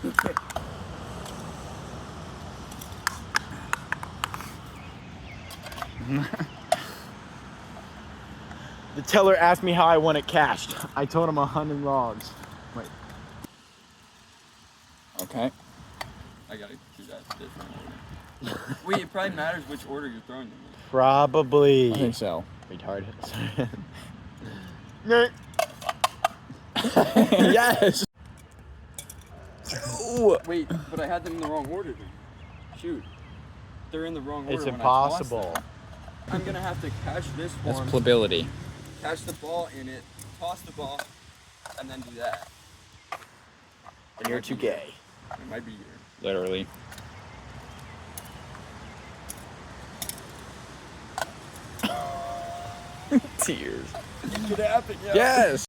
The teller asked me how I want it cashed. I told him 100 logs. Wait. Okay. I gotta do that different order. Wait, it probably matters which order you're throwing them in. Probably. I think so. Retard. Yes. Wait, but I had them in the wrong order. Then. Shoot, they're in the wrong order. It's when I toss impossible. them. I'm gonna have to catch this That's one, plability. catch the ball in it, toss the ball, and then do that. And you're too gay. It might be here. Literally. Tears. It could happen, yeah. Yes.